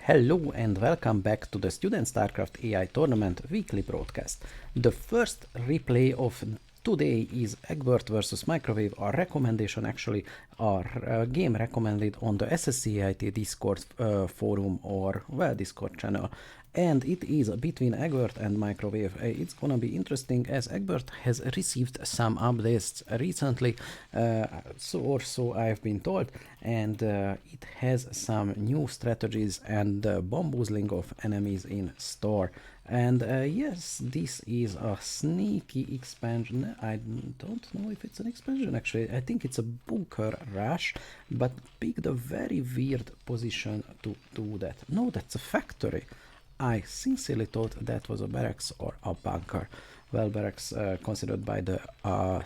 Hello and welcome back to the Student StarCraft AI Tournament weekly broadcast. The first replay of today is Egbert versus Microwave, our recommendation actually, our game recommended on the SSCAIT Discord forum or Discord channel. And it is between Egbert and Microwave. It's gonna be interesting as Egbert has received some updates recently, so I've been told, and it has some new strategies and bamboozling of enemies in store. And yes, this is a sneaky expansion. I don't know if it's an expansion actually. I think it's a bunker rush, but picked a very weird position to do that. No, that's a factory. I sincerely thought that was a barracks or a bunker. Well, barracks considered by the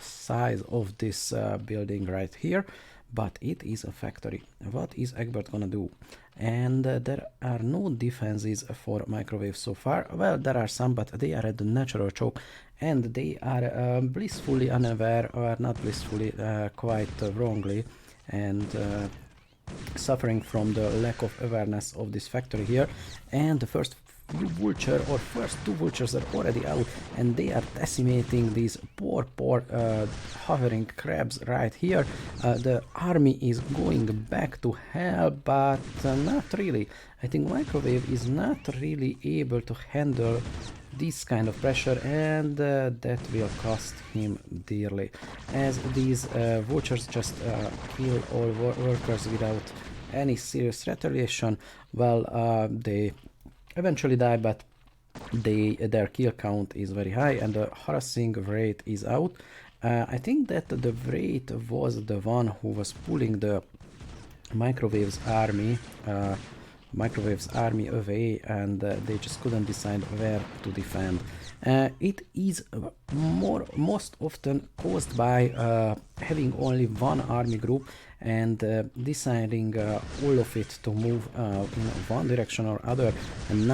size of this building right here, but it is a factory. What is Egbert gonna do? And there are no defenses for Microwave so far. Well, there are some, but they are at the natural choke, and they are blissfully unaware, or not blissfully, quite wrongly, and suffering from the lack of awareness of this factory here. And the first vulture or first two vultures are already out, and they are decimating these poor hovering crabs right here. The army is going back to hell, but not really. I think Microwave is not really able to handle this kind of pressure, and that will cost him dearly, as these vultures just kill all workers without any serious retaliation. Well, they eventually die, but their kill count is very high, and the harassing rate is out. I think that the rate was the one who was pulling the Microwave's army away, and they just couldn't decide where to defend. It is most often caused by having only one army group and deciding all of it to move in one direction or other, and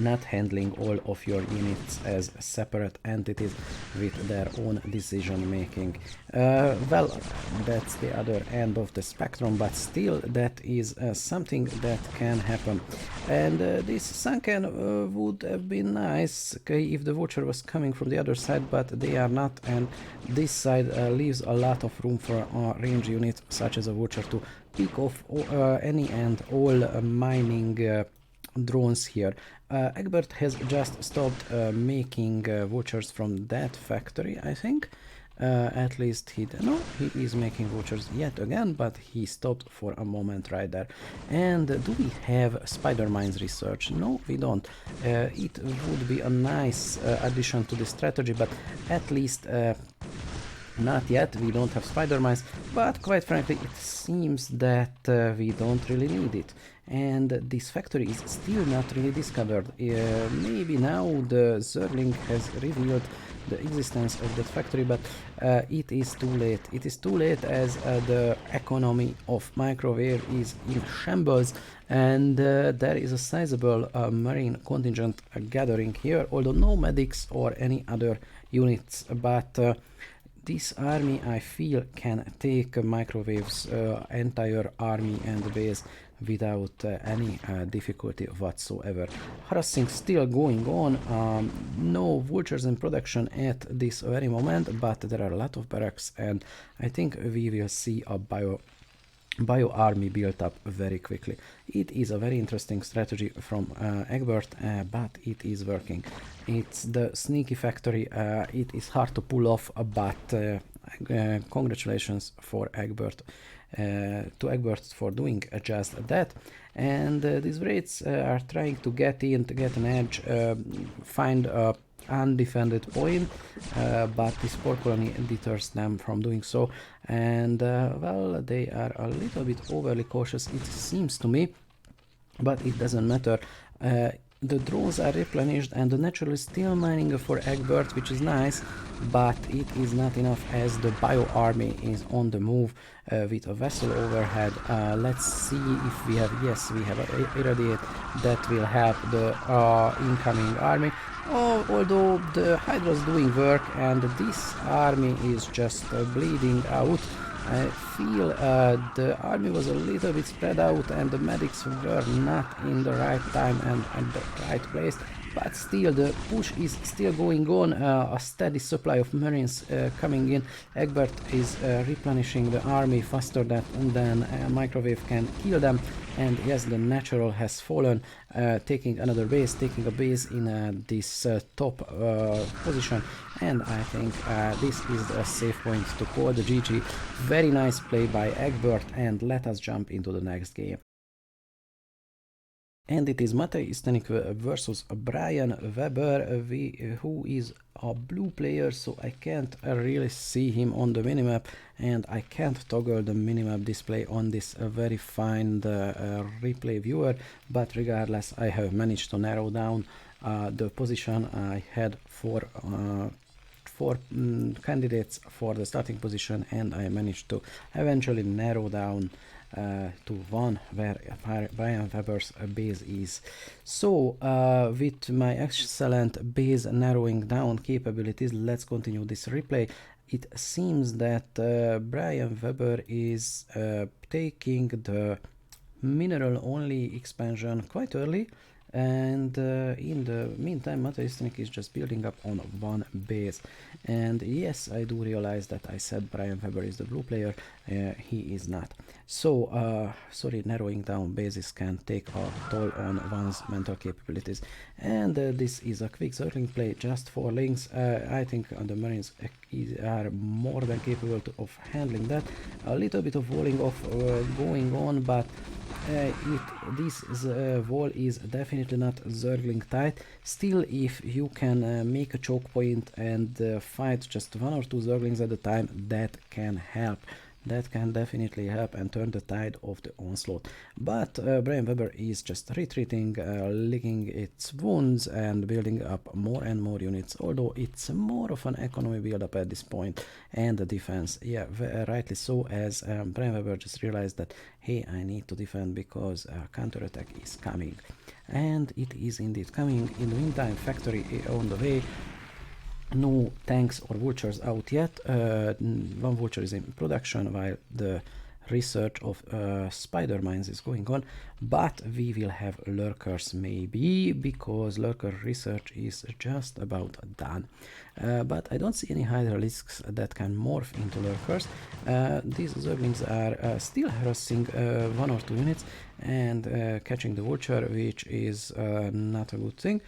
not handling all of your units as separate entities with their own decision making. Well, that's the other end of the spectrum, but still that is something that can happen. And this sunken would have been nice, okay, if the vulture was coming from the other side, but they are not, and this side leaves a lot of room for a range unit such as a vulture to pick off any and all mining drones here. Egbert has just stopped making vultures from that factory, I think. At least he is making vultures yet again, but he stopped for a moment right there. And do we have spider mines research? No, we don't. It would be a nice addition to the strategy, but at least not yet. We don't have spider mines, but quite frankly it seems that we don't really need it. And this factory is still not really discovered. Maybe now the Zerling has revealed the existence of that factory, but it is too late. It is too late, as the economy of Microwave is in shambles, and there is a sizable marine contingent gathering here, although no medics or any other units, but this army, I feel, can take Microwave's entire army and base without any difficulty whatsoever. Harassing still going on. No vultures in production at this very moment, but there are a lot of barracks, and I think we will see a bio army built up very quickly. It is a very interesting strategy from Egbert, but it is working. It's the sneaky factory. It is hard to pull off, but congratulations for Egbert. To Egbert for doing just that. And these raids are trying to get in, to get an edge, find a undefended point, but this port colony deters them from doing so, and well, they are a little bit overly cautious, it seems to me, but it doesn't matter. The drones are replenished, and the natural is still mining for Egbert, which is nice, but it is not enough, as the bio army is on the move with a vessel overhead. Let's see if we have, yes, we have irradiate that will help the incoming army. Although the Hydra is doing work, and this army is just bleeding out. I feel the army was a little bit spread out and the medics were not in the right time and at the right place, but still the push is still going on, a steady supply of marines coming in. Egbert is replenishing the army faster than microwave can kill them, and yes, the natural has fallen, taking another base, taking a base in this top position, and I think this is a safe point to call the GG. Very nice play by Egbert, and let us jump into the next game. And it is Mattias versus Brian Weber, who is a blue player, so I can't really see him on the minimap, and I can't toggle the minimap display on this very fine replay viewer, but regardless, I have managed to narrow down the position. I had four candidates for the starting position, and I managed to eventually narrow down to one where Brian Weber's base is. So with my excellent base narrowing down capabilities, let's continue this replay. It seems that Brian Weber is taking the mineral only expansion quite early, and in the meantime Mattias is just building up on one base. And yes, I do realize that I said Brian Weber is the blue player. He is not. So sorry, narrowing down bases can take a toll on one's mental capabilities, and this is a quick circling play just for links. I think the Marines are more than capable of handling that. A little bit of walling off going on, but this wall is definitely not zergling tight. Still, if you can make a choke point and fight just one or two zerglings at a time, that can help. That can definitely help and turn the tide of the onslaught. But Brian Weber is just retreating, licking its wounds and building up more and more units, although it's more of an economy build up at this point, and the defense, yeah, rightly so, as Brian Weber just realized that, hey, I need to defend because counterattack is coming. And it is indeed coming. In the meantime, factory on the way. No tanks or vultures out yet. One vulture is in production while the research of spider mines is going on, but we will have lurkers maybe, because lurker research is just about done. But I don't see any hydralisks that can morph into lurkers. These zerglings are still harassing one or two units and catching the vulture, which is not a good thing.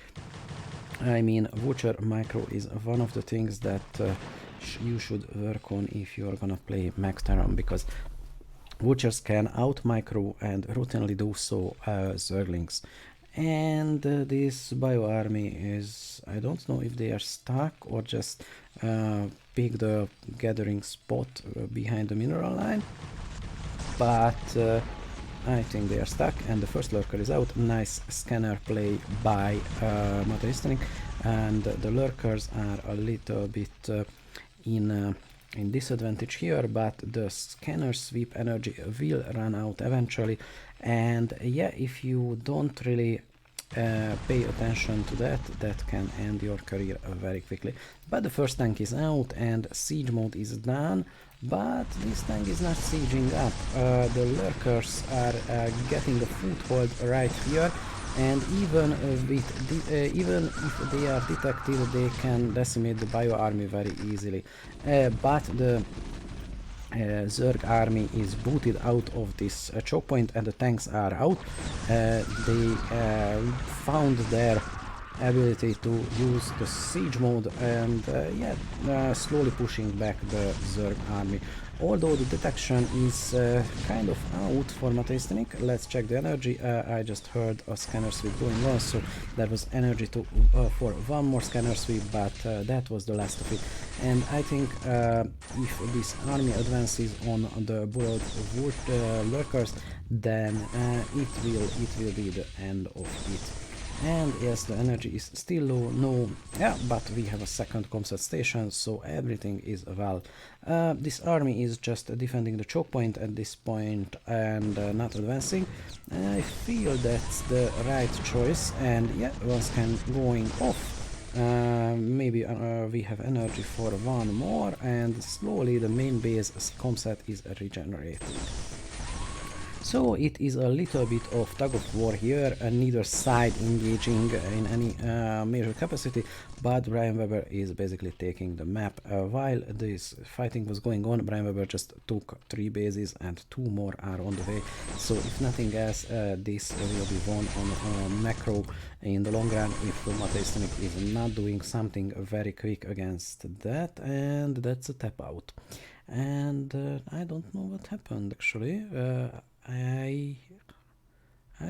I mean, vulture micro is one of the things that you should work on if you're gonna play Max Terran, because vultures can out micro and routinely do so zerglings. And this bio army is, I don't know if they are stuck or just pick the gathering spot behind the mineral line, but I think they are stuck, and the first lurker is out. Nice scanner play by Mattias, and the lurkers are a little bit in disadvantage here, but the scanner sweep energy will run out eventually, and yeah, if you don't really pay attention to that, that can end your career very quickly. But the first tank is out and siege mode is done, but this tank is not sieging up. The lurkers are getting a foothold right here, and even even if they are detected, they can decimate the bio army very easily. But the Zerg army is booted out of this choke point, and the tanks are out. They found their ability to use the siege mode, and slowly pushing back the Zerg army. Although the detection is kind of out for Mattias. Let's check the energy. I just heard a scanner sweep going on, so there was energy to for one more scanner sweep, but that was the last of it. And I think if this army advances on the borrowed wood lurkers, then it will be the end of it. And yes, the energy is still low, but we have a second comsat station, so everything is well. This army is just defending the choke point at this point and not advancing. I feel that's the right choice, and yeah, one scan going off, Maybe we have energy for one more, and slowly the main base comset is regenerating. So it is a little bit of tug of war here, neither side engaging in any major capacity, but Brian Weber is basically taking the map. While this fighting was going on, Brian Weber just took 3 bases and 2 more are on the way. So if nothing else, this will be won on macro in the long run if Mattias is not doing something very quick against that, and that's a tap out. And I don't know what happened actually. I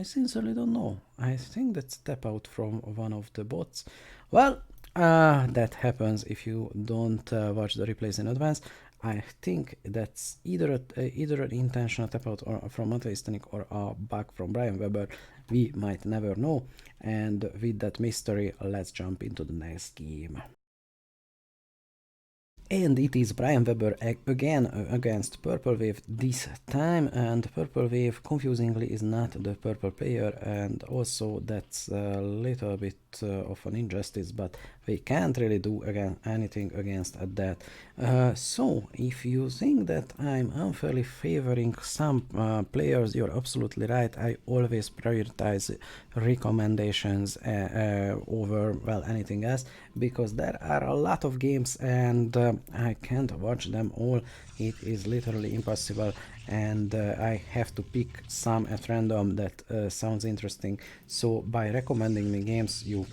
sincerely don't know. I think that's tap out from one of the bots. Well, that happens if you don't watch the replays in advance. I think that's either an intentional tap out or from Mattias or a bug from Brian Weber. We might never know. And with that mystery, let's jump into the next game. And it is Brian Weber again against Purple Wave this time, and Purple Wave confusingly is not the purple player, and also that's a little bit of an injustice, but we can't really do anything against that. So if you think that I'm unfairly favoring some players, you're absolutely right. I always prioritize recommendations over, well, anything else, because there are a lot of games and I can't watch them all. It is literally impossible, and I have to pick some at random that sounds interesting. So by recommending me games, you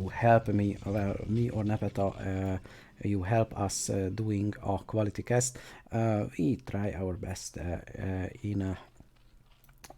help me, well, me or Nepeta, you help us doing a quality cast. We try our best in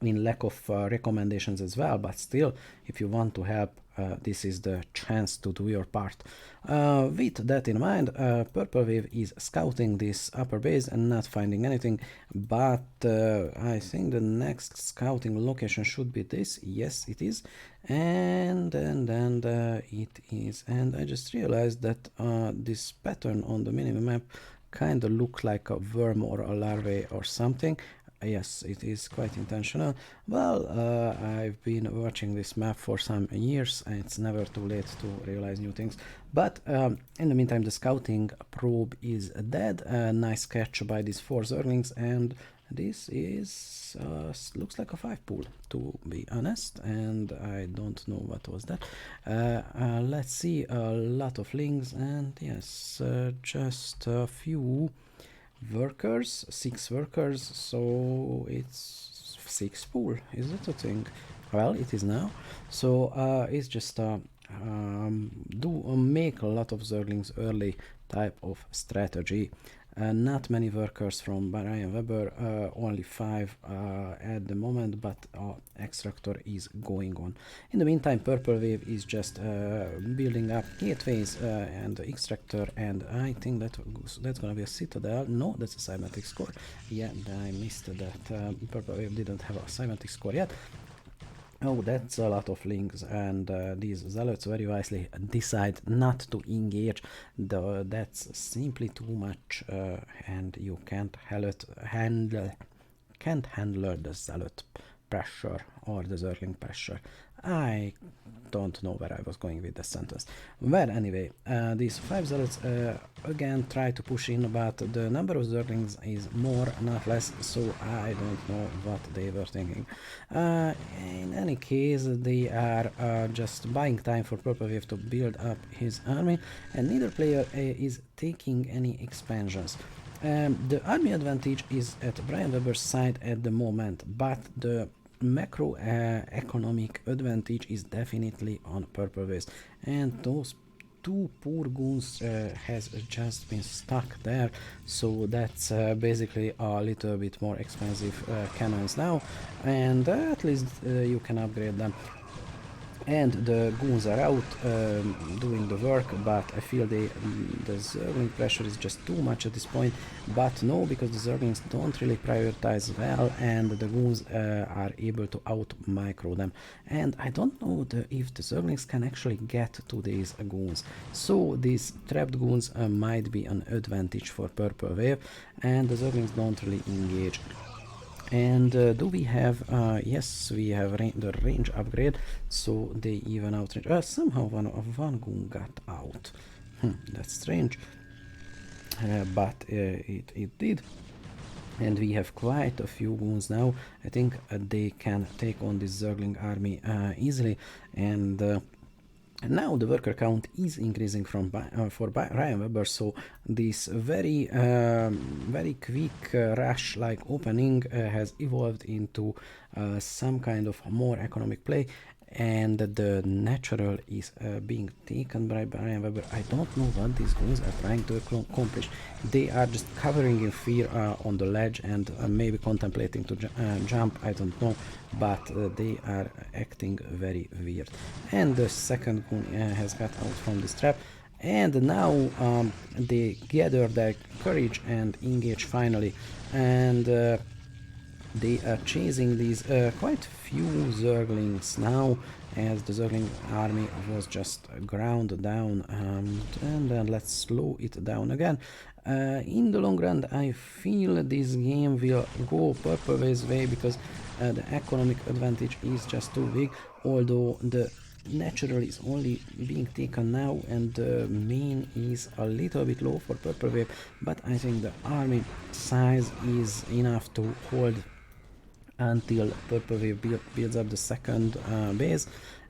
lack of recommendations as well, but still, if you want to help, this is the chance to do your part. With that in mind, Purple Wave is scouting this upper base and not finding anything, but I think the next scouting location should be this. Yes, it is. And it is. And I just realized that this pattern on the minimap kind of look like a worm or a larvae or something. Yes, it is quite intentional. Well, I've been watching this map for some years, and it's never too late to realize new things. But in the meantime, the scouting probe is dead. Nice catch by these 4 Zerglings, and this is looks like a 5 pool, to be honest, and I don't know what was that. Let's see, a lot of links, and yes, just a few workers, 6 workers, so it's 6 pool. Is it a thing? Well, it is now. So it's just make a lot of Zerglings early type of strategy. Not many workers from Brian Weber, only 5 at the moment, but extractor is going on. In the meantime, Purple Wave is just building up gateways and extractor, and I think that's gonna be a citadel. No, that's a cybernetic score. Yeah, I missed that. Purple Wave didn't have a cybernetic score yet. Oh, that's a lot of links, and these zealots very wisely decide not to engage. That's simply too much, and you can't handle the zealot pressure or the Zergling pressure. I don't know where I was going with this sentence. Well, anyway, these 5 zealots again try to push in, but the number of Zerglings is more, not less, so I don't know what they were thinking. In any case, they are just buying time for Purple Wave to build up his army, and neither player is taking any expansions. The army advantage is at Brian Weber's side at the moment, but the macro economic advantage is definitely on Purple Wave, and those 2 poor goons has just been stuck there, so that's basically a little bit more expensive cannons now, and at least you can upgrade them. And the goons are out doing the work, but I feel the Zergling pressure is just too much at this point. But no, because the Zerglings don't really prioritize well, and the goons are able to out-micro them. And I don't know if the Zerglings can actually get to these goons. So these trapped goons might be an advantage for Purple Wave, and the Zerglings don't really engage. And do we have, yes, we have the range upgrade, so they even out range. Somehow one goon got out. That's strange, but it did. And we have quite a few goons now. I think they can take on this Zergling army easily, and now the worker count is increasing from for Ryan Weber, so this very very quick rush like opening has evolved into some kind of more economic play, and the natural is being taken by Ryan Weber. I don't know what these goons are trying to accomplish. They are just covering in fear on the ledge and maybe contemplating to jump, I don't know, but they are acting very weird. And the second goon has got out from this trap, and now they gather their courage and engage finally, and they are chasing these quite few Zerglings now, as the Zergling army was just ground down, and then let's slow it down again. In the long run, I feel this game will go Purple Wave's way, because the economic advantage is just too big, although the natural is only being taken now and the main is a little bit low for Purple Wave, but I think the army size is enough to hold until Purple Wave builds up the second base,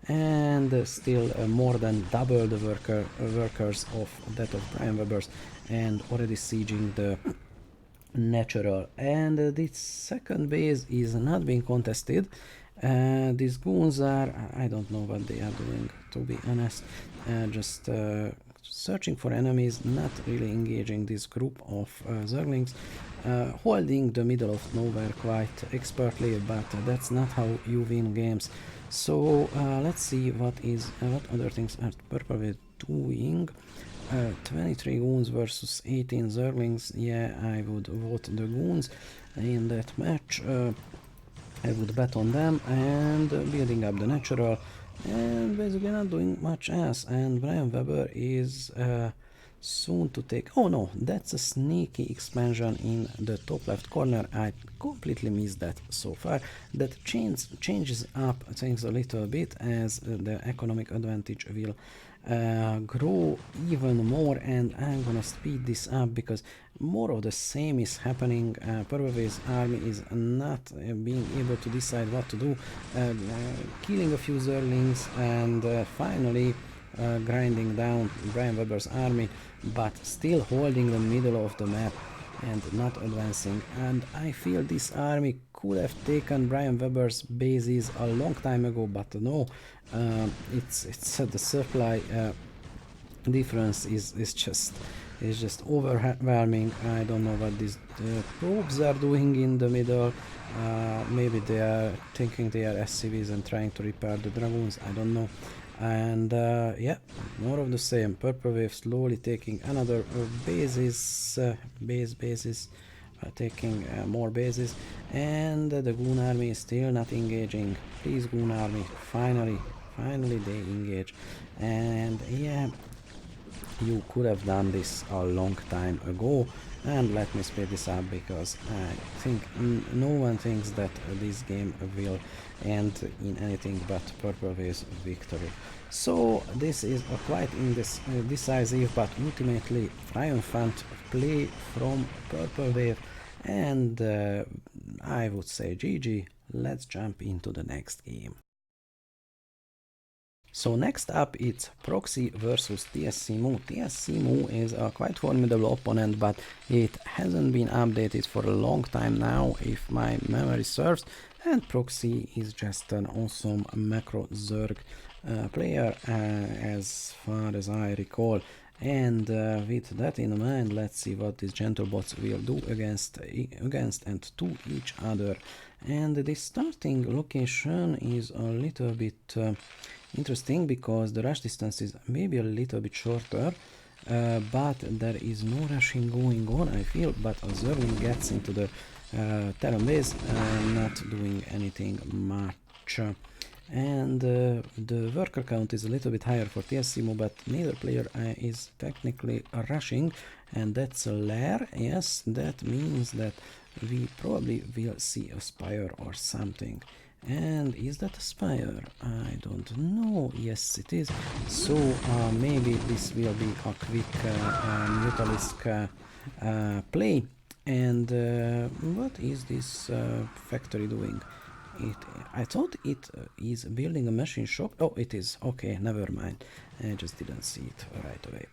and still more than double the workers of that of Brian Weber's, and already sieging the natural. And this second base is not being contested. These goons are, I don't know what they are doing, to be honest, just searching for enemies, not really engaging this group of Zerglings, holding the middle of nowhere quite expertly, but that's not how you win games. So let's see what other things are Purple Wave doing. 23 goons versus 18 Zerglings. Yeah, I would vote the goons in that match. I would bet on them, and building up the natural, and basically not doing much else. And Brian Weber is soon to take... Oh no, that's a sneaky expansion in the top left corner. I completely missed that so far. That changes up things a little bit, as the economic advantage will grow even more, and I'm gonna speed this up because more of the same is happening. Purple Wave's army is not being able to decide what to do, killing a few Zerglings, and finally grinding down Brian Weber's army, but still holding the middle of the map and not advancing. And I feel this army could have taken Brian Weber's bases a long time ago, but no, it's the supply difference is just overwhelming. I don't know what these probes are doing in the middle. Maybe they are thinking they are SCVs and trying to repair the dragoons, I don't know. And yeah, more of the same. Purple Wave slowly taking another bases, taking more bases, and the Goon army is still not engaging. Please, Goon army, finally they engage. And yeah, you could have done this a long time ago. And let me speed this up because I think no one thinks that this game will end in anything but Purple Wave's victory. So this is a quite decisive but ultimately triumphant play from Purple Wave, and I would say GG. Let's jump into the next game. So next up it's Proxy versus DSC Multi. DSC Multi is a quite formidable opponent, but it hasn't been updated for a long time now, if my memory serves, and Proxy is just an awesome macro Zerg player, as far as I recall. And with that in mind, let's see what these gentle bots will do against and to each other. And the starting location is a little bit interesting, because the rush distance is maybe a little bit shorter, but there is no rushing going on, I feel. But a Zerling gets into the Terran base, not doing anything much. And the worker count is a little bit higher for DSC Multi, but neither player is technically rushing, and that's a lair. Yes, that means that we probably will see a spire or something. And is that a spire? I don't know. Yes, it is. So maybe this will be a quick Mutalisk play. And what is this factory doing? I thought it is building a machine shop. Oh, it is. Okay, never mind. I just didn't see it right away.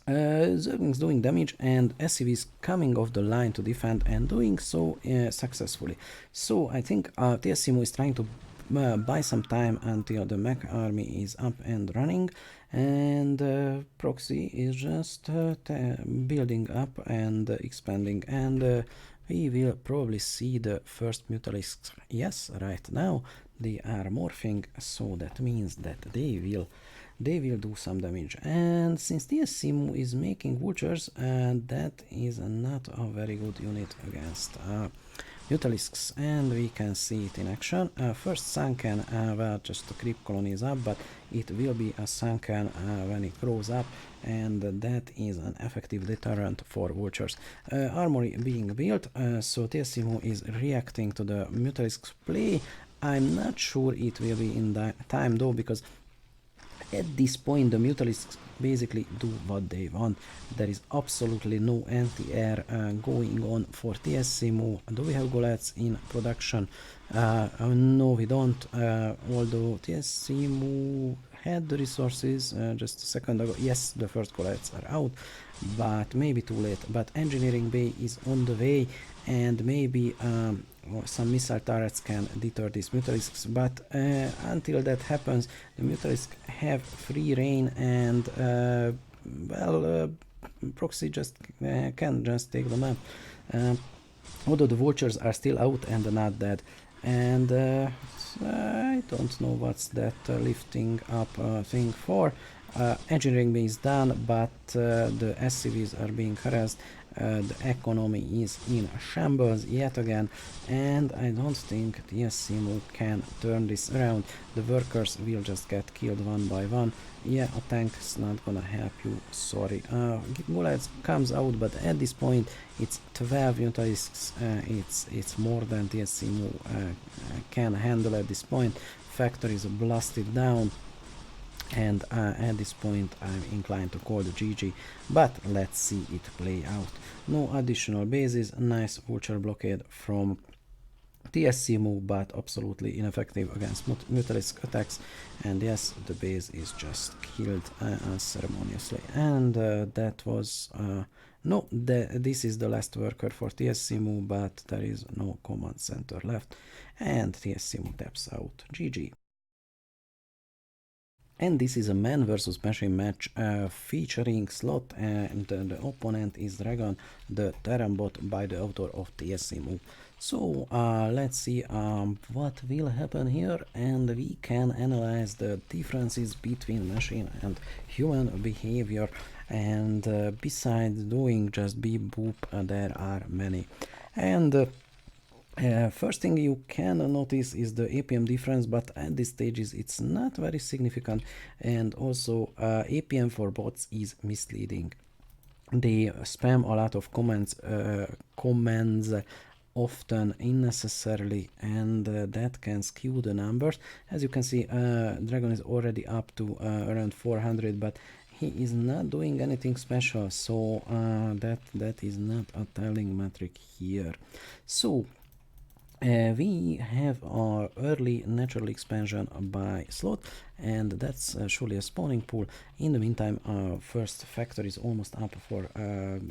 Zergling's doing damage and SCV is coming off the line to defend and doing so successfully. So I think TSCMO is trying to buy some time until the mech army is up and running, and Proxy is just building up and expanding, and we will probably see the first Mutalisks. Yes, right now they are morphing, so that means that they will do some damage. And since DSC is making vultures, that is not a very good unit against Mutalisks, and we can see it in action. First sunken, well, just the creep colony is up, but it will be a sunken when it grows up, and that is an effective deterrent for vultures. Armory being built, so TSC is reacting to the Mutalisks play. I'm not sure it will be in that time though, because at this point the Mutalisks basically do what they want. There is absolutely no anti-air going on for TSCMO. Do we have Golets in production? No, we don't, although TSCMO had the resources just a second ago. Yes, the first Golets are out, but maybe too late. But engineering bay is on the way, and maybe some missile turrets can deter these Mutalisks, but until that happens, the Mutalisks have free reign, and well, Proxy just can just take them up. Although the vultures are still out and not dead, and I don't know what's that lifting up thing for. Engineering bay is done, but the SCVs are being harassed. The economy is in shambles yet again, and I don't think TSCMO can turn this around. The workers will just get killed one by one. Yeah, a tank's not gonna help you, sorry. Golets comes out, but at this point it's 12 Mutalisks. It's more than TSCMO can handle at this point. Factory is blasted down, and at this point I'm inclined to call the GG, but let's see it play out. No additional bases, nice vulture blockade from TSCMO, but absolutely ineffective against Mutalisk attacks, and yes, the base is just killed unceremoniously, and that was no, this is the last worker for TSCMO, but there is no command center left, and TSCMO taps out. GG. And this is a man versus machine match featuring Slot, and the opponent is Dragon, the Terran bot by the author of TSCMO. So let's see what will happen here, and we can analyze the differences between machine and human behavior, and besides doing just beep boop, there are many. And first thing you can notice is the APM difference, but at this stage it's not very significant, and also APM for bots is misleading. They spam a lot of commands often unnecessarily, and that can skew the numbers. As you can see, Dragon is already up to around 400, but he is not doing anything special, so that is not a telling metric here. So we have our early natural expansion by Slot, and that's surely a spawning pool. In the meantime, our first factory is almost up for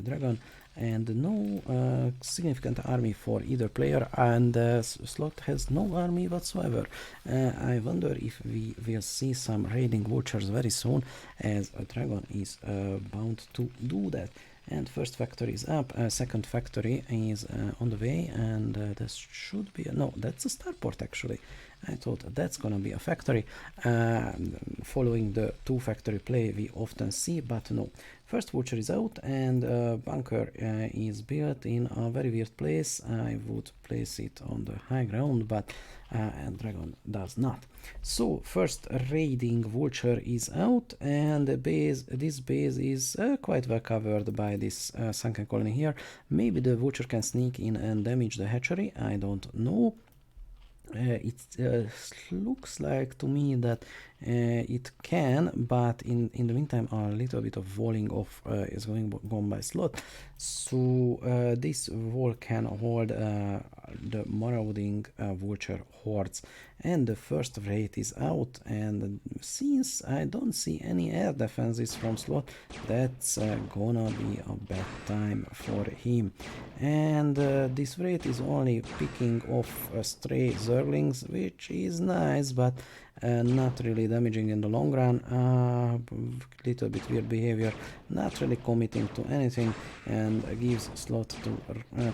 Dragon, and no significant army for either player, and Slot has no army whatsoever. I wonder if we will see some raiding vultures very soon, as a Dragon is bound to do that. And first factory is up, second factory is on the way, and this should be, no, that's a starport actually. I thought that's gonna be a factory, following the two factory play we often see, but no. First vulture is out, and bunker is built in a very weird place. I would place it on the high ground, but and dragon does not. So first raiding vulture is out, and this base is quite well covered by this sunken colony here. Maybe the vulture can sneak in and damage the hatchery, I don't know. It looks like to me that it can, but in the meantime a little bit of walling off is going on by slot, so this wall can hold the marauding vulture hordes. And the first raid is out, and since I don't see any air defenses from slot, that's gonna be a bad time for him. And this raid is only picking off stray zerglings, which is nice, but not really damaging in the long run. Little bit weird behavior, not really committing to anything, and gives slot to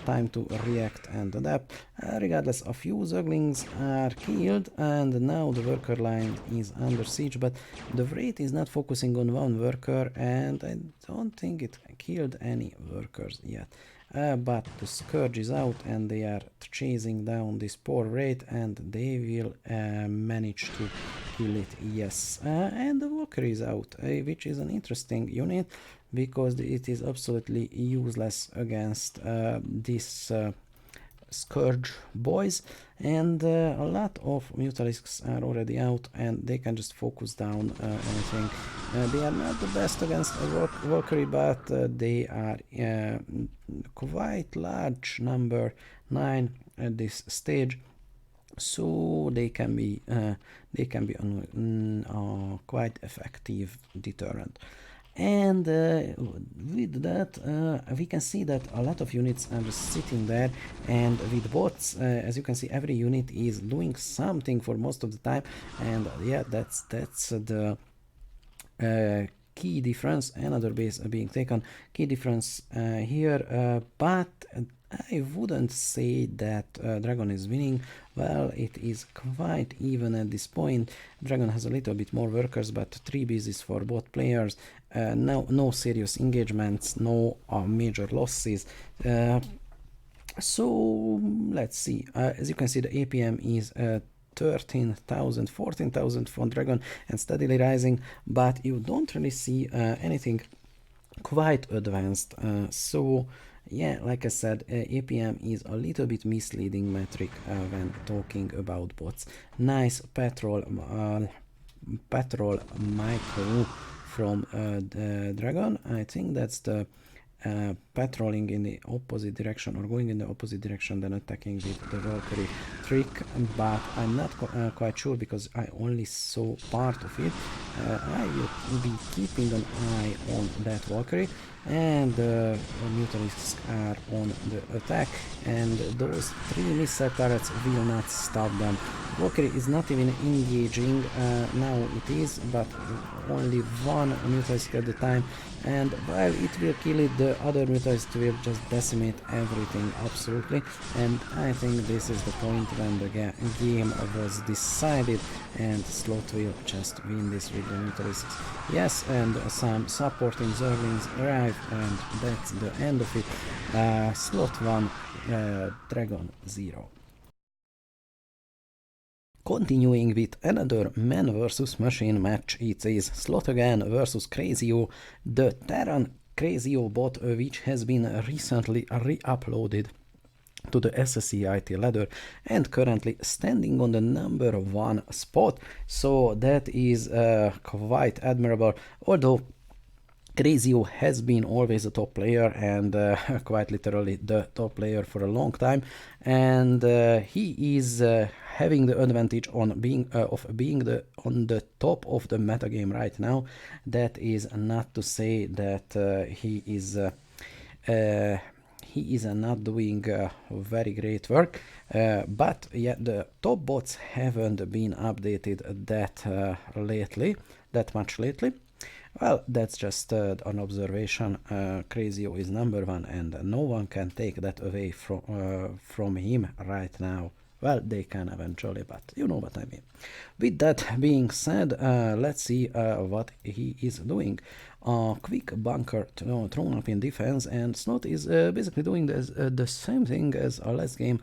time to react and adapt. Regardless, a few zerglings are killed, and now the worker line is under siege, but the raid is not focusing on one worker, and I don't think it killed any workers yet. But the Scourge is out, and they are chasing down this poor raid, and they will manage to kill it, yes. And the Walker is out, which is an interesting unit, because it is absolutely useless against this Scourge boys, and a lot of Mutalisks are already out, and they can just focus down anything. They are not the best against a Valkyrie, but they are quite large, number 9 at this stage, so they can be quite effective deterrent. And with that we can see that a lot of units are just sitting there, and with bots, as you can see, every unit is doing something for most of the time, and yeah, that's the key difference. Another base being taken, key difference here, but I wouldn't say that Dragon is winning. Well, it is quite even at this point. Dragon has a little bit more workers, but 3 bases for both players. No serious engagements, no major losses. So let's see. As you can see, the APM is 13,000, 14,000 for Dragon and steadily rising, but you don't really see anything quite advanced. So yeah, like I said, APM is a little bit misleading metric when talking about bots. Nice patrol micro from the Dragon. I think that's the patrolling in the opposite direction, or going in the opposite direction than attacking with the Valkyrie trick, but I'm not quite sure because I only saw part of it. I will be keeping an eye on that Valkyrie, and the Mutalisks are on the attack, and those 3 missile turrets will not stop them. Valkyrie is not even engaging, now it is, but only one Mutalisk at the time, and while it will kill it, the other Mutalisk will just decimate everything absolutely, and I think this is the point when the game was decided, and Slot will just win this with the Mutalisks. Yes, and some supporting Zerglings arrive, and that's the end of it. Slot 1, Dragon 0. Continuing with another man versus machine match, it is Slot again versus Crazio, the Terran Crazio bot, which has been recently re-uploaded to the SSCAIT ladder and currently standing on the number 1 spot, so that is quite admirable, although Crazio has been always a top player, and quite literally the top player for a long time, and he is having the advantage on being on the top of the metagame right now. That is not to say that he is not doing very great work, but yeah, the top bots haven't been updated that much lately. Well, that's just an observation. Crazio is number 1, and no one can take that away from him right now. well, they can eventually, but you know what I mean. With that being said, let's see what he is doing. Quick bunker thrown up in defense, and Snot is basically doing the same thing as our last game,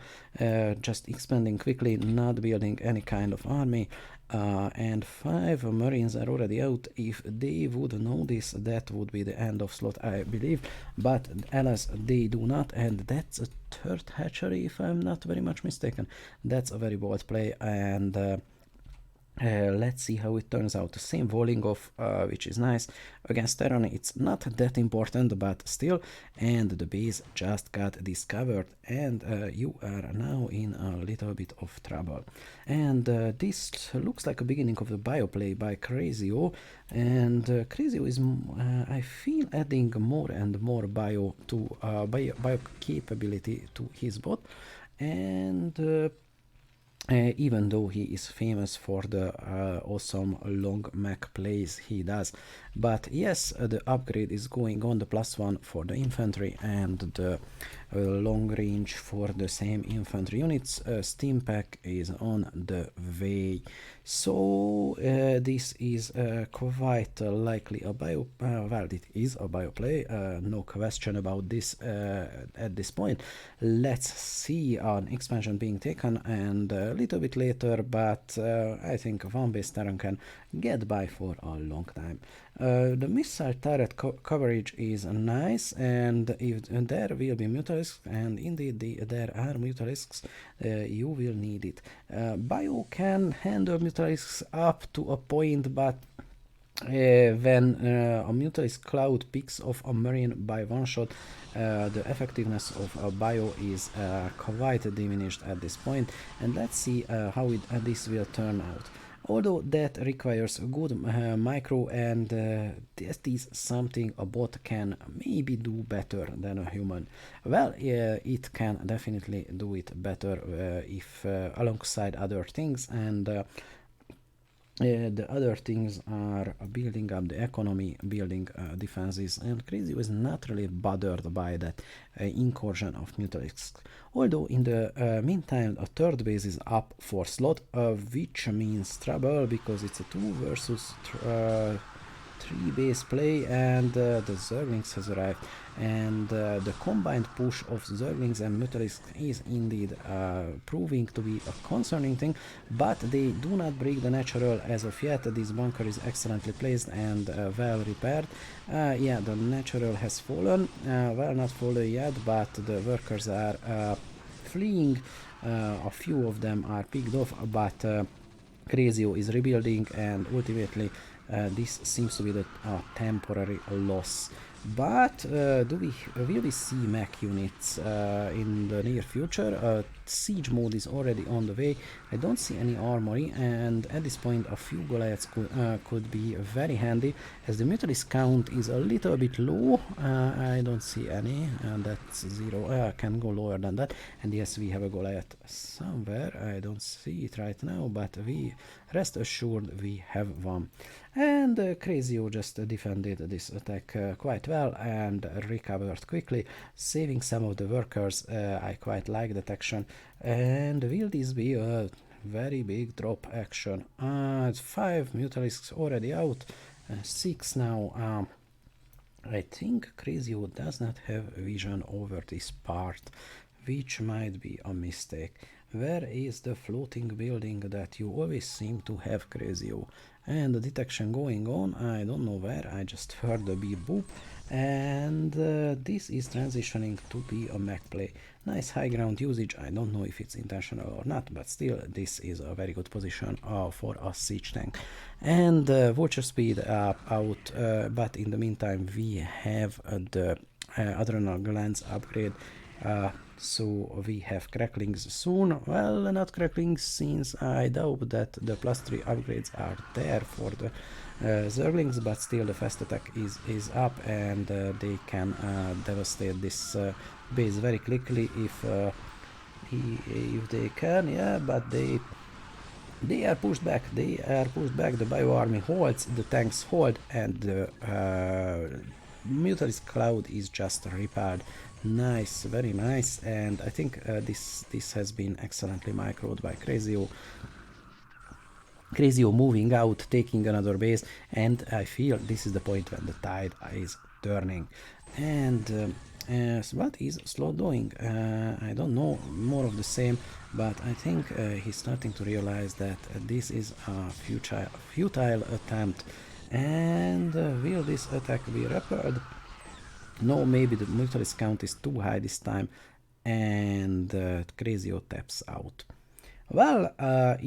just expanding quickly, not building any kind of army. And 5 Marines are already out. If they would know this, that would be the end of slot, I believe. But alas, they do not, and that's a 3rd hatchery, if I'm not very much mistaken. That's a very bold play, and let's see how it turns out. The same walling off, which is nice. Against Terran, it's not that important, but still. And the base just got discovered, and you are now in a little bit of trouble. And this looks like a beginning of the bio play by Crazio, and Crazio is, I feel, adding more and more bio to bio capability to his bot, and even though he is famous for the awesome long mech plays he does. But yes, the upgrade is going on, the +1 for the infantry and the long range for the same infantry units. Steam pack is on the way. So this is quite likely a bio, well, it is a bio play, no question about this at this point. Let's see an expansion being taken, and a little bit later, but I think one base Terran can get by for a long time. The missile turret coverage is nice, and if there will be mutalisks, and indeed there are mutalisks, you will need it. Bio can handle mutalisks up to a point, but when a mutalisk cloud picks off a marine by one shot, the effectiveness of a bio is quite diminished at this point, and let's see how this will turn out. Although that requires a good micro, and that is something a bot can maybe do better than a human. Well, it can definitely do it better if alongside other things, and the other things are building up the economy, building defenses, and Crazy was not really bothered by that incursion of mutalisks. Although in the meantime, a 3rd base is up for slot, which means trouble, because it's a 2 versus 3 base play, and the Zerglings has arrived, and the combined push of Zerglings and Mutalisks is indeed proving to be a concerning thing, but they do not break the natural as of yet. This bunker is excellently placed and well repaired. Yeah, the natural has fallen, well, not fallen yet, but the workers are fleeing. A few of them are picked off, but Crazio is rebuilding, and ultimately this seems to be the temporary loss. But will we see mech units in the near future? Siege mode is already on the way. I don't see any armory, and at this point a few Goliaths could be very handy, as the mutalisk count is a little bit low. I don't see any, and that's 0. I can go lower than that. And yes, we have a Goliath somewhere. I don't see it right now, but we rest assured we have one. And Crazio just defended this attack quite well and recovered quickly, saving some of the workers. I quite like that action. And will this be a very big drop action? 5 mutalisks already out, 6 now. I think Crazio does not have vision over this part, which might be a mistake. Where is the floating building that you always seem to have, Crazio? And the detection going on, I don't know where, I just heard the beep boop, and this is transitioning to be a mech play. Nice high ground usage. I don't know if it's intentional or not, but still this is a very good position for a siege tank. And vulture speed out, but in the meantime we have the adrenal glands upgrade. So we have cracklings soon. Well, not cracklings, since I doubt that the +3 upgrades are there for the Zerglings, but still the fast attack is up, and they can devastate this base very quickly if they can. Yeah, but they are pushed back. The bio army holds, the tanks hold, and the Mutalisk cloud is just repelled Nice, very nice, and I think this has been excellently microed by Crazio moving out, taking another base, and I feel this is the point when the tide is turning. And so what is Slow doing? I don't know, more of the same, but I think he's starting to realize that this is a futile attempt. And will this attack be repaired? No, maybe the Mutualist count is too high this time, and Crazio taps out. Well, I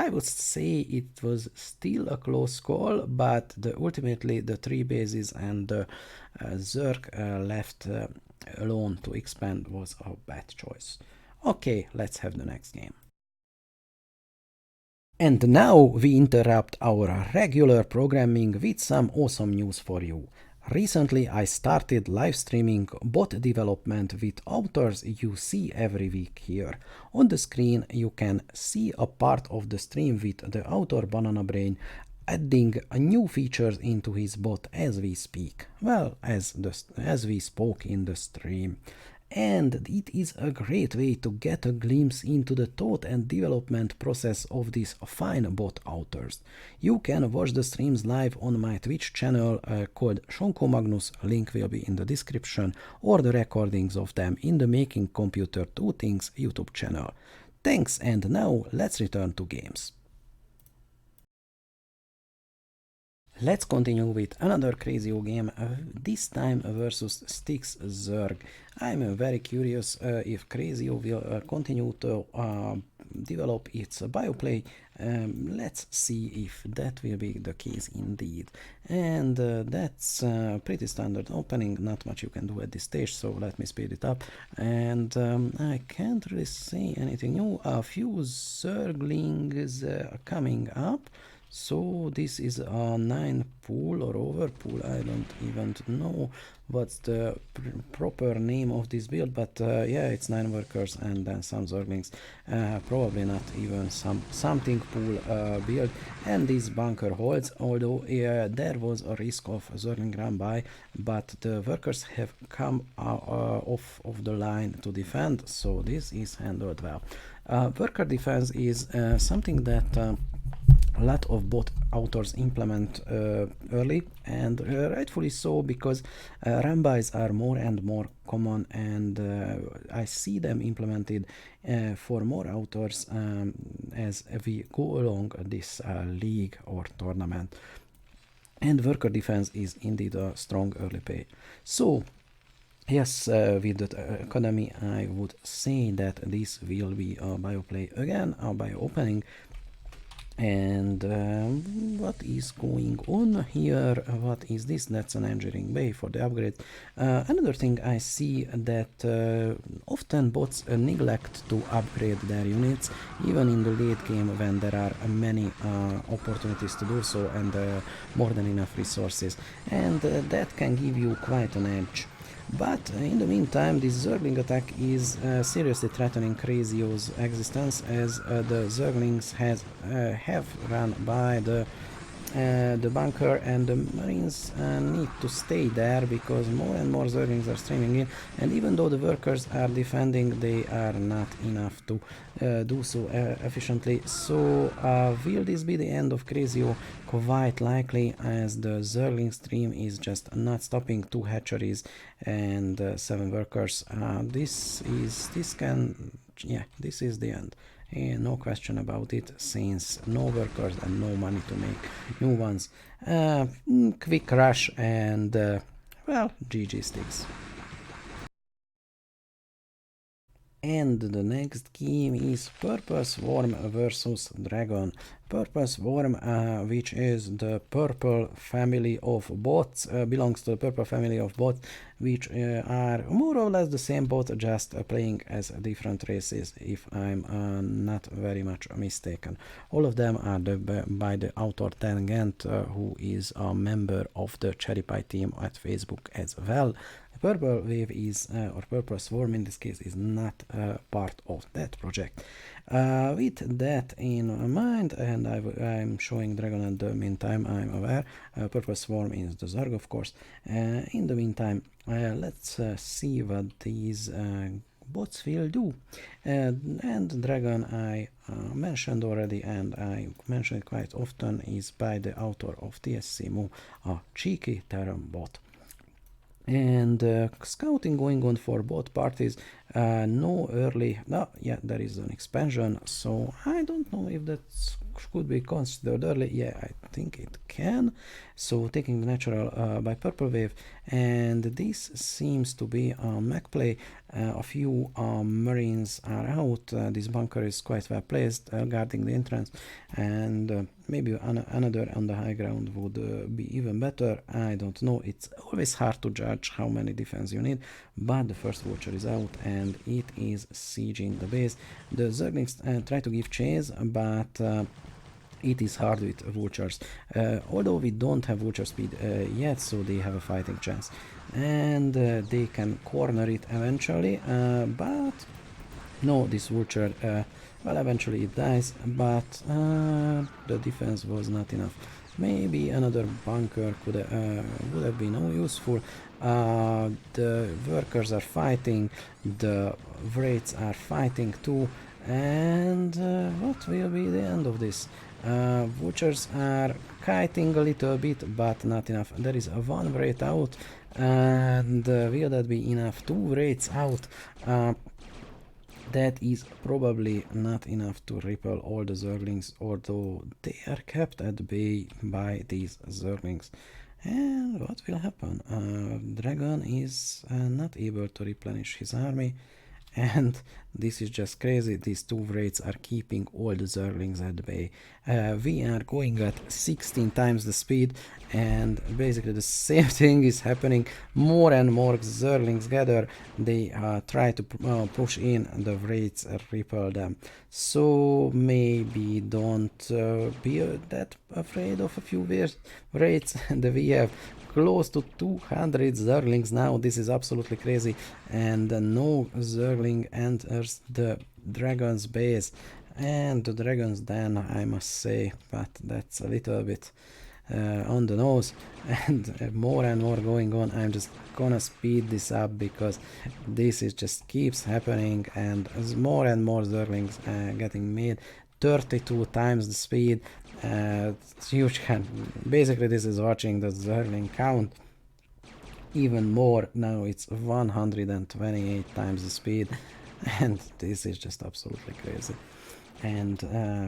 would say it was still a close call, but ultimately the 3 bases and Zerg left alone to expand was a bad choice. Okay, let's have the next game. And now we interrupt our regular programming with some awesome news for you. Recently I started live streaming bot development with authors you see every week here. On the screen you can see a part of the stream with the author Banana Brain adding new features into his bot as we speak. Well, as we spoke in the stream. And it is a great way to get a glimpse into the thought and development process of these fine bot authors. You can watch the streams live on my Twitch channel called Shonko Magnus, link will be in the description, or the recordings of them in the Making Computer 2 Things YouTube channel. Thanks, and now let's return to games. Let's continue with another Crazio game, this time versus Styx Zerg. I'm very curious if Crazio will continue to develop its bioplay. Let's see if that will be the case indeed. And that's pretty standard opening, not much you can do at this stage, so let me speed it up. And I can't really say anything new. A few Zerglings coming up. So this is a 9 pool or over pool, I don't even know what's the proper name of this build, but yeah, it's 9 workers and then some Zerglings, probably not even something pool build, and this bunker holds, although there was a risk of Zergling run by, but the workers have come off of the line to defend, so this is handled well. Worker defense is something that a lot of bot authors implement early, and rightfully so, because rambis are more and more common, and I see them implemented for more authors as we go along this league or tournament. And worker defense is indeed a strong early pay. So yes, with the Academy I would say that this will be a bioplay again, a bio opening. And what is going on here? What is this? That's an engineering bay for the upgrade. Another thing I see that often bots neglect to upgrade their units, even in the late game when there are many opportunities to do so and more than enough resources, and that can give you quite an edge. But in the meantime, this Zergling attack is seriously threatening Crazio's existence, as the Zerglings have run by the bunker, and the Marines need to stay there because more and more Zerglings are streaming in, and even though the workers are defending, they are not enough to do so efficiently. So will this be the end of Crazio? Quite likely, as the Zergling stream is just not stopping. 2 hatcheries and 7 workers. This is the end. No question about it, since no workers and no money to make new ones. Quick rush and well, GG Styx. And the next game is Purpose Worm versus Dragon. Purpose Worm, which is the purple family of bots, belongs to the purple family of bots, which are more or less the same bot, just playing as different races, if I'm not very much mistaken. All of them are by the author Tangent, who is a member of the Cherry Pie team at Facebook as well. Purple Wave is, or Purple Swarm in this case, is not part of that project. With that in mind, and I'm showing Dragon at the meantime, I'm aware. Purple Swarm is the Zerg, of course. In the meantime, let's see what these bots will do. And Dragon I mentioned already, and I mentioned quite often, is by the author of DSC Multi, a cheeky Terran bot. And scouting going on for both parties. Yeah, there is an expansion, so I don't know if that could be considered early. Yeah, I think it can. So taking the natural by Purple Wave, and this seems to be a mech play. A few marines are out. This bunker is quite well placed, guarding the entrance, and maybe another on the high ground would be even better. I don't know. It's always hard to judge how many defense you need, but the first vulture is out and it is sieging the base. The Zerglings try to give chase, but it is hard with vultures. Although we don't have vulture speed yet, so they have a fighting chance. And they can corner it eventually, but no, this vulture, well, eventually it dies, but the defense was not enough. Maybe another bunker would have been useful. The workers are fighting, the wraiths are fighting too, and what will be the end of this? Vultures are kiting a little bit, but not enough. There is one wraith out, and will that be enough? Two wraiths out. That is probably not enough to repel all the Zerglings, although they are kept at bay by these Zerglings. And what will happen? Dragon is not able to replenish his army, and this is just crazy. These two wraiths are keeping all the Zerglings at bay. We are going at 16 times the speed, and basically the same thing is happening. More and more Zerglings gather. They try to push in, the wraiths repel them. So maybe don't be that afraid of a few wraiths. And we have close to 200 Zerglings now. This is absolutely crazy, and no Zergling enters the Dragon's base. And the Dragon's den, I must say, but that's a little bit on the nose, and more going on. I'm just gonna speed this up because this is just keeps happening, and more Zerglings getting made. 32 times the speed. You can basically, this is watching the Zergling count even more. Now it's 128 times the speed, and this is just absolutely crazy. And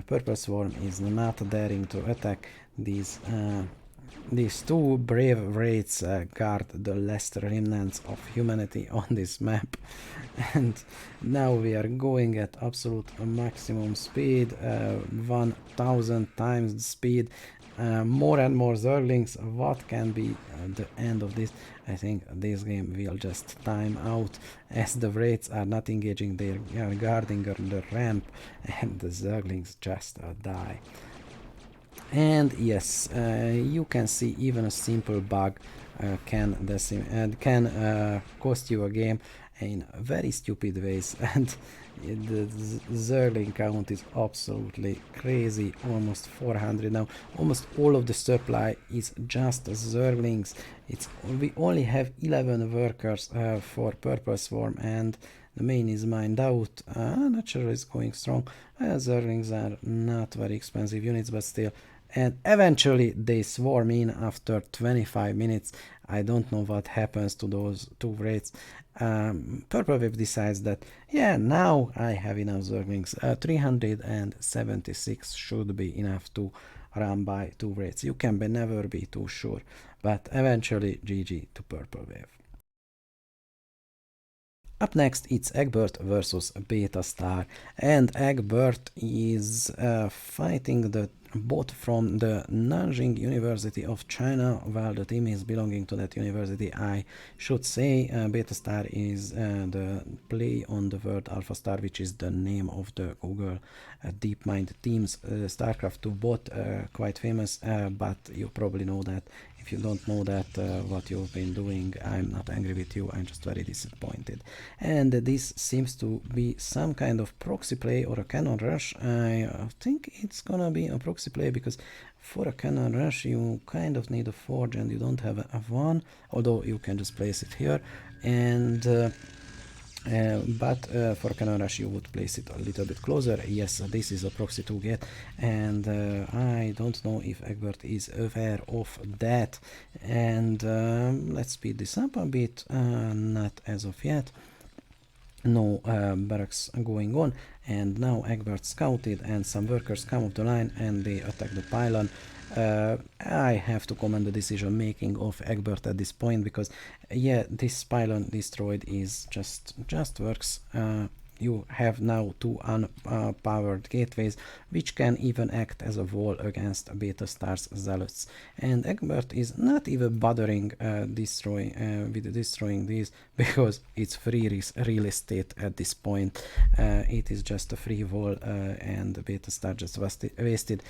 Purple Swarm is not daring to attack. These two brave wraiths guard the last remnants of humanity on this map. And now we are going at absolute maximum speed, 1000 times the speed. More and more Zerglings. What can be the end of this? I think this game will just time out, as the wraiths are not engaging. They are guarding the ramp, and the Zerglings just die. And yes, you can see even a simple bug can cost you a game in very stupid ways. And the Zergling count is absolutely crazy, almost 400 now. Almost all of the supply is just Zerglings. We only have 11 workers for Purple Swarm, and the main is mined out. Natural is going strong. Zerglings are not very expensive units, but still. And eventually they swarm in after 25 minutes. I don't know what happens to those two wraiths. Purple Wave decides that, yeah, now I have enough Zerglings. 376 should be enough to run by two wraiths. You can never be too sure, but eventually GG to Purple Wave. Up next, it's Egbert versus Betastar, and Egbert is fighting the bot from the Nanjing University of China. Well, the team is belonging to that university, I should say. Betastar is the play on the word AlphaStar, which is the name of the Google DeepMind team's StarCraft 2 bot, quite famous, but you probably know that. If you don't know that, what you've been doing, I'm not angry with you, I'm just very disappointed. And this seems to be some kind of proxy play or a cannon rush. I think it's gonna be a proxy play, because for a cannon rush you kind of need a forge and you don't have a one, although you can just place it here. And but for cannon rush you would place it a little bit closer. Yes, this is a proxy to get, and I don't know if Egbert is aware of that. And let's speed this up a bit. Not as of yet. No barracks going on, and now Egbert scouted and some workers come up the line and they attack the pylon. I have to commend the decision making of Egbert at this point, because yeah, this pylon destroyed is just works. You have now two unpowered gateways, which can even act as a wall against Betastar's zealots. And Egbert is not even bothering with destroying these, because it's free real estate at this point. It is just a free wall, and Betastar just wasted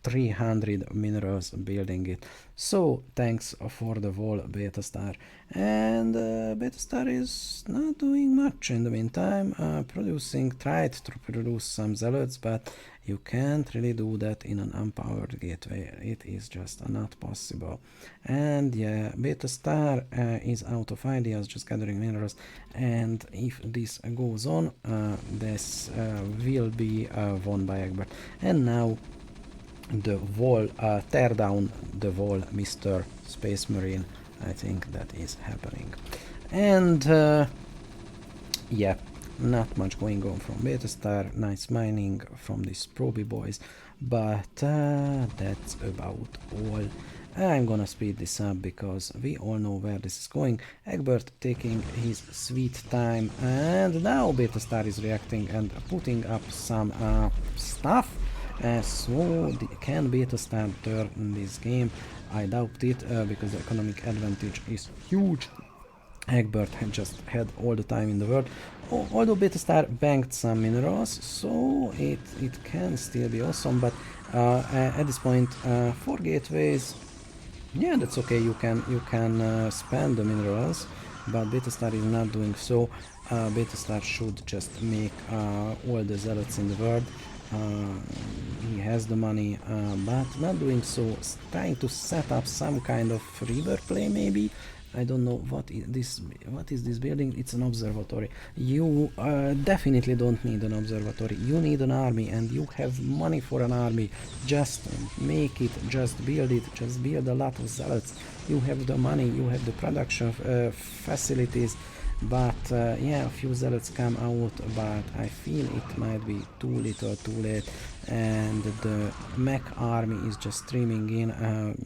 300 minerals building it. So thanks for the wall, Betastar. And Betastar is not doing much in the meantime. Tried to produce some zealots, but you can't really do that in an unpowered gateway. It is just not possible. And yeah, Betastar is out of ideas, just gathering minerals. And if this goes on, this will be won by Egbert. And now the wall, tear down the wall, Mr. Space Marine. I think that is happening. And yeah, not much going on from Betastar. Nice mining from these Proby boys, but that's about all. I'm gonna speed this up because we all know where this is going. Egbert taking his sweet time, and now Betastar is reacting and putting up some stuff. So can Betastar turn this game? I doubt it, because the economic advantage is huge. Egbert had just had all the time in the world. Although Betastar banked some minerals, so it can still be awesome, but at this point, 4 gateways, yeah, that's okay. You can spend the minerals, but Betastar is not doing so. Betastar should just make all the zealots in the world. He has the money, but not doing so. Trying to set up some kind of river play, maybe. I don't know what is this building. It's an observatory. You definitely don't need an observatory. You need an army, and you have money for an army. Just make it, just build it, just build a lot of zealots. You have the money, you have the production facilities. But yeah, a few zealots come out, but I feel it might be too little, too late, and the mech army is just streaming in.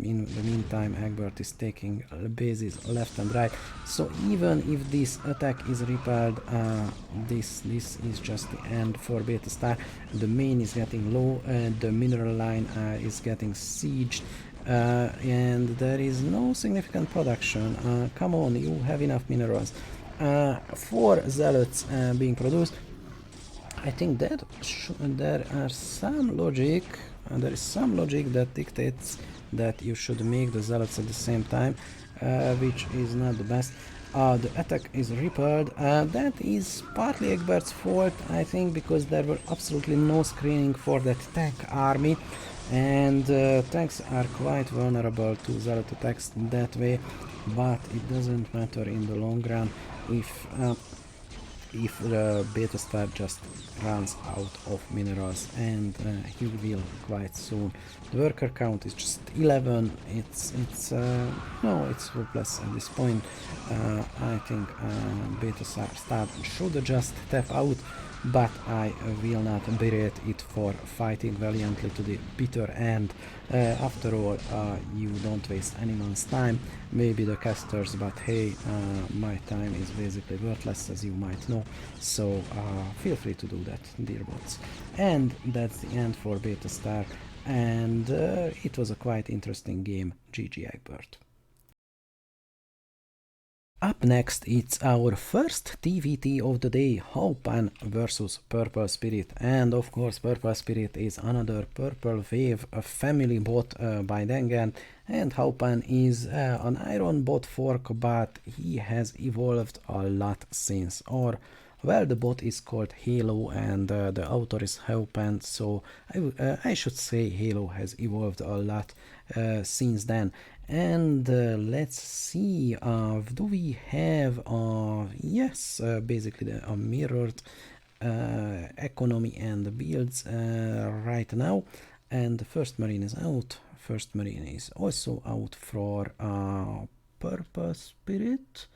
In the meantime, Egbert is taking bases left and right. So even if this attack is repelled, this is just the end for Betastar. The main is getting low, and the mineral line is getting sieged. And there is no significant production. Come on, you have enough minerals. 4 zealots being produced. I think that there is some logic that dictates that you should make the zealots at the same time, which is not the best. The attack is repelled. That is partly Egbert's fault, I think, because there were absolutely no screening for that tank army, and tanks are quite vulnerable to zealot attacks that way. But it doesn't matter in the long run if Betastar just runs out of minerals, and he will quite soon. The worker count is just 11. It's hopeless at this point. I think Betastar should just tap out, but I will not berate it for fighting valiantly to the bitter end. After all, you don't waste anyone's time, maybe the casters, but hey, my time is basically worthless, as you might know, so feel free to do that, dear bots. And that's the end for Betastar. and it was a quite interesting game. GG Egbert. Up next, it's our first TVT of the day, Hoban versus Purple Spirit. And of course, Purple Spirit is another Purple Wave, a family bot by Dengen. And Hoban is an Iron bot fork, but he has evolved a lot since. Or, well, the bot is called Halo and the author is Hoban, so I should say Halo has evolved a lot since then. And let's see, do we have, yes, basically a mirrored economy and builds right now. And the first marine is out. First marine is also out for Purple Spirit.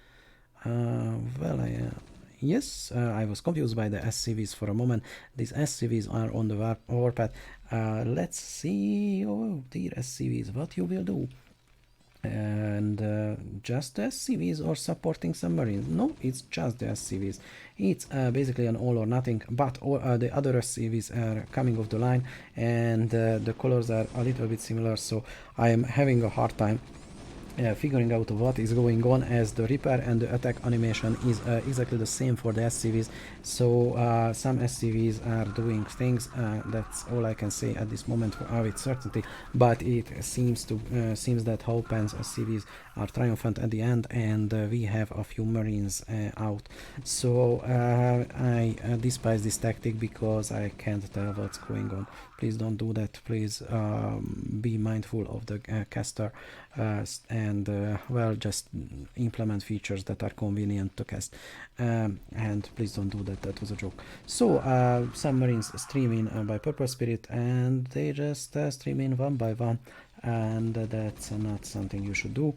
Yes, I was confused by the SCVs for a moment. These SCVs are on the warpath. Let's see, oh dear SCVs, what you will do. And just the SCVs or supporting submarines? No, it's just the SCVs. It's basically an all or nothing, but all, the other SCVs are coming off the line, and the colors are a little bit similar, so I am having a hard time figuring out what is going on, as the repair and the attack animation is exactly the same for the SCVs. So some SCVs are doing things, that's all I can say at this moment with certainty, but it seems that Hoban's SCVs are triumphant at the end, and we have a few marines out. So I despise this tactic because I can't tell what's going on. Please don't do that. Please be mindful of the caster and well, just implement features that are convenient to cast, and please don't do that. That was a joke. So submarines stream in by Purple Spirit, and they just stream in one by one, and that's not something you should do.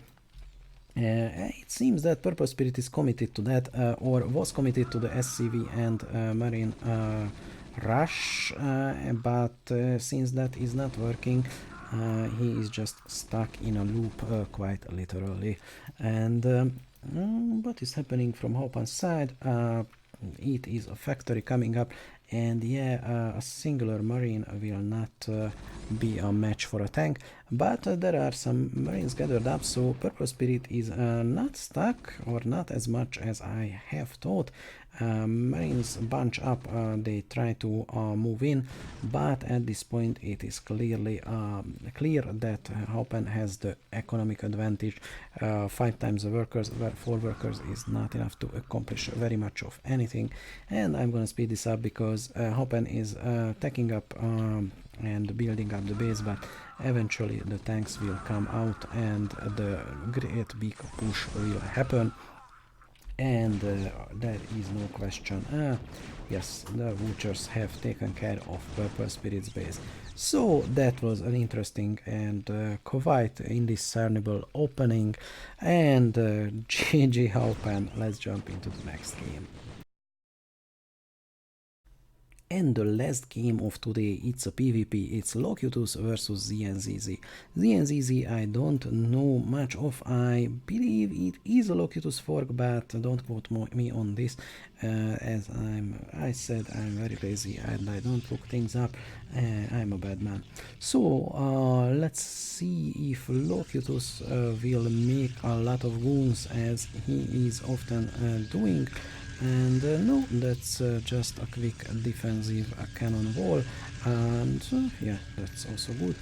It seems that Purple Spirit is committed to that, or was committed to the SCV and Marine rush, but since that is not working, he is just stuck in a loop, quite literally. And what is happening from Hoban's side? It is a factory coming up, and yeah, a singular marine will not be a match for a tank, but there are some marines gathered up, so Purple Spirit is not stuck, or not as much as I have thought. Marines bunch up, they try to move in, but at this point it is clearly clear that Hoban has the economic advantage. 5 times the workers, where 4 workers is not enough to accomplish very much of anything. And I'm gonna speed this up because Hoban is taking up and building up the base, but eventually the tanks will come out and the great big push will happen. And there is no question. Yes, the Vultures have taken care of Purple Spirit's base. So that was an interesting and quite indiscernible opening. And GG Hoban, let's jump into the next game. And the last game of today, it's a PvP, it's Locke Utah versus ZNZZ. ZNZZ I don't know much of, I believe it is a Locke Utah fork, but don't quote me on this, as I said I'm very lazy and I don't look things up, I'm a bad man. So let's see if Locke Utah will make a lot of goons, as he is often doing. And no, that's just a quick defensive cannon wall, and yeah, that's also good.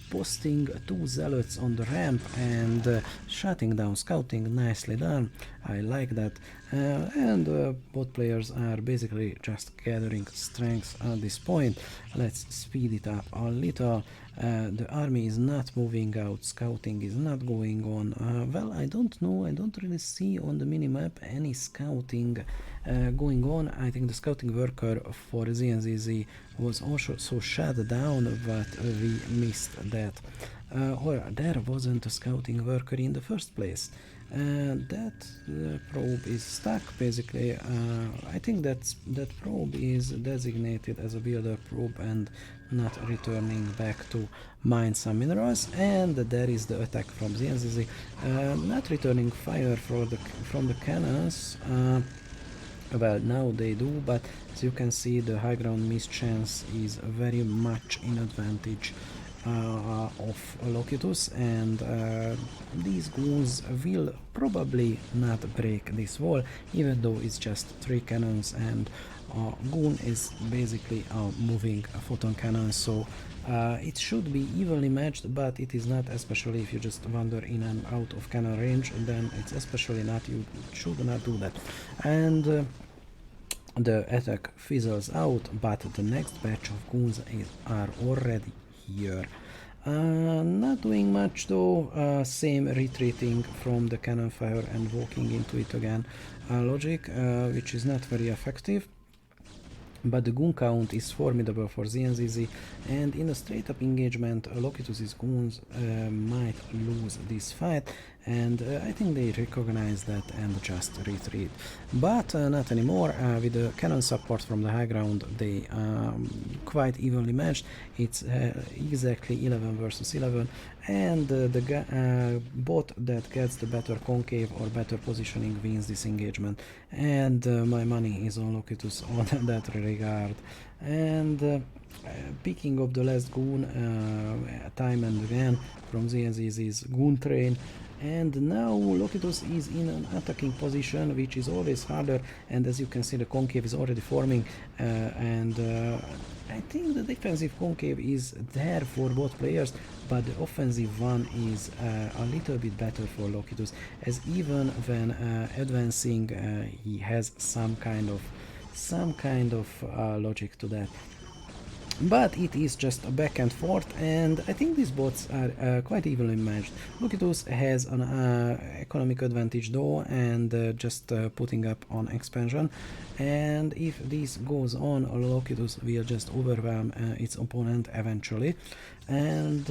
Posting 2 zealots on the ramp and shutting down scouting, nicely done. I like that. And both players are basically just gathering strength at this point. Let's speed it up a little. The army is not moving out, scouting is not going on. Well, I don't know, I don't really see on the minimap any scouting going on. I think the scouting worker for ZNZZ was also so shut down, but we missed that. Or there wasn't a scouting worker in the first place. That probe is stuck, basically. I think that probe is designated as a builder probe and not returning back to mine some minerals. And there is the attack from ZNZZ, not returning fire from the cannons. Well, now they do, but as you can see, the high ground miss chance is very much in advantage of Locke Utah, and these goons will probably not break this wall, even though it's just 3 cannons, and goon is basically a moving photon cannon, so it should be evenly matched, but it is not, especially if you just wander in and out of cannon range, and then it's especially not, you should not do that. And the attack fizzles out, but the next batch of goons are already here. Not doing much though, same retreating from the cannon fire and walking into it again logic, which is not very effective. But the goon count is formidable for ZNZZ, and in a straight up engagement, Locke Utah's goons might lose this fight, and I think they recognize that and just retreat. But not anymore, with the cannon support from the high ground, they quite evenly matched. It's exactly 11 versus 11, and the bot that gets the better concave or better positioning wins this engagement, and my money is on Locke Utah on that regard. And picking up the last goon time and again from ZNZZ's goon train, and now Locke Utah is in an attacking position, which is always harder, and as you can see, the concave is already forming, and I think the defensive concave is there for both players, but the offensive one is a little bit better for Locke Utah, as even when advancing he has some kind of logic to that. But it is just a back and forth, and I think these bots are quite evenly matched. Locke Utah has an economic advantage though, and just putting up on expansion, and if this goes on, Locke Utah will just overwhelm its opponent eventually, and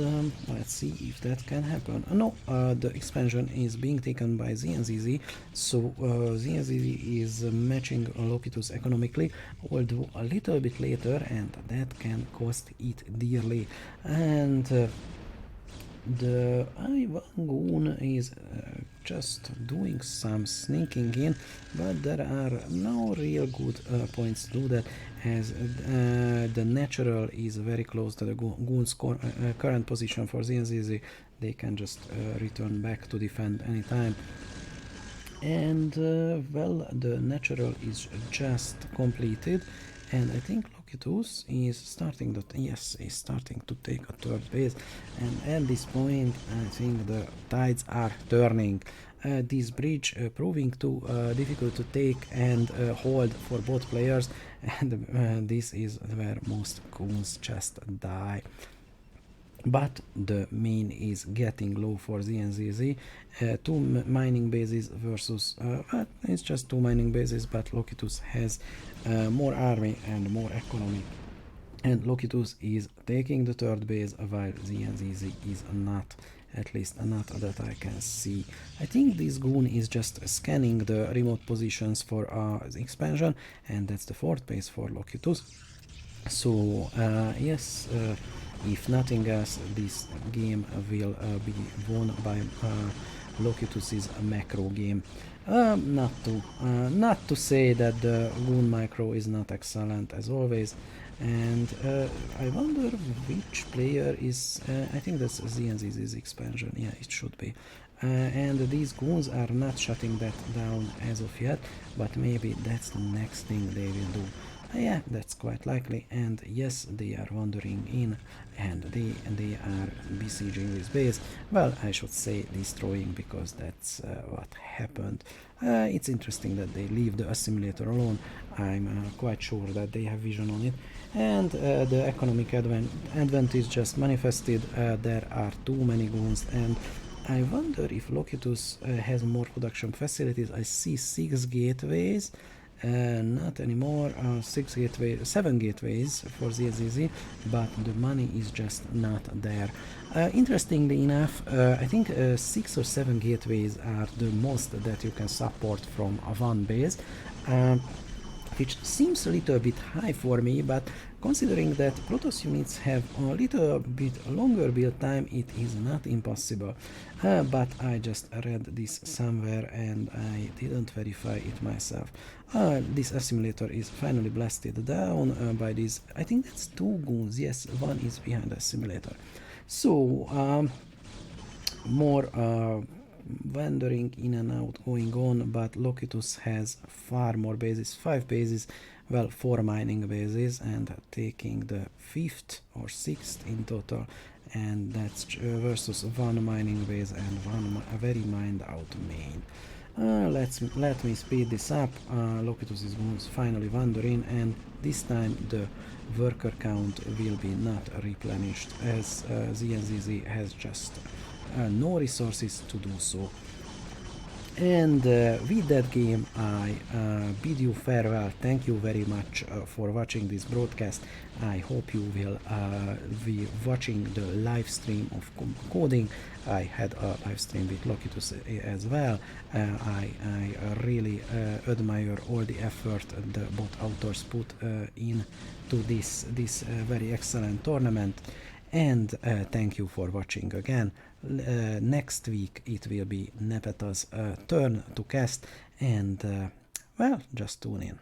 let's see if that can happen. No, the expansion is being taken by ZNZZ, so ZNZZ is matching Locke Utah economically, although a little bit later, and that can cost it dearly. And the I1 goon is just doing some sneaking in, but there are no real good points to do that, as the natural is very close to the goon's current position for ZNZZ. They can just return back to defend anytime. And well, the natural is just completed, and I think Locke Utah is starting to take a third base, and at this point I think the tides are turning. This bridge proving too difficult to take and hold for both players, and this is where most goons just die. But the main is getting low for ZNZZ. 2 mining bases versus it's just 2 mining bases, but Locke Utah has more army and more economy, and Locke Utah is taking the third base while ZNZZ is not, at least not that I can see. I think this goon is just scanning the remote positions for expansion, and that's the 4th base for Locke Utah. So yes, if nothing else, this game will be won by Locke Utah's macro game. Not to say that the goon micro is not excellent as always, and I wonder which player is. I think that's ZNZZ's expansion. Yeah, it should be. And these goons are not shutting that down as of yet, but maybe that's the next thing they will do. Yeah, that's quite likely, and yes, they are wandering in, and they are besieging this base. Well, I should say destroying, because that's what happened. It's interesting that they leave the assimilator alone. I'm quite sure that they have vision on it, and the economic advantage just manifested. There are too many goons, and I wonder if Locke Utah has more production facilities. I see 6 gateways. Not anymore, 7 gateways for ZZZ, but the money is just not there. Interestingly enough, I think 6 or 7 gateways are the most that you can support from one base. which seems a little bit high for me, but considering that Protoss units have a little bit longer build time, it is not impossible. But I just read this somewhere and I didn't verify it myself. This assimilator is finally blasted down by these, I think that's 2 goons, yes, one is behind the assimilator. So, more wandering in and out going on, but Locke Utah has far more bases, 5 bases, well, 4 mining bases, and taking the 5th or 6th in total, and that's versus 1 mining base and 1 very mined out main. Let me speed this up. Locke Utah is going to finally wander in, and this time the worker count will be not replenished, as ZNZZ has just no resources to do so. And with that game, I bid you farewell. Thank you very much for watching this broadcast. I hope you will be watching the live stream of coding. I had a live stream with Locke Utah as well. I really admire all the effort the bot authors put into this very excellent tournament. And thank you for watching again. Next week it will be Nepeta's turn to cast, and well, just tune in.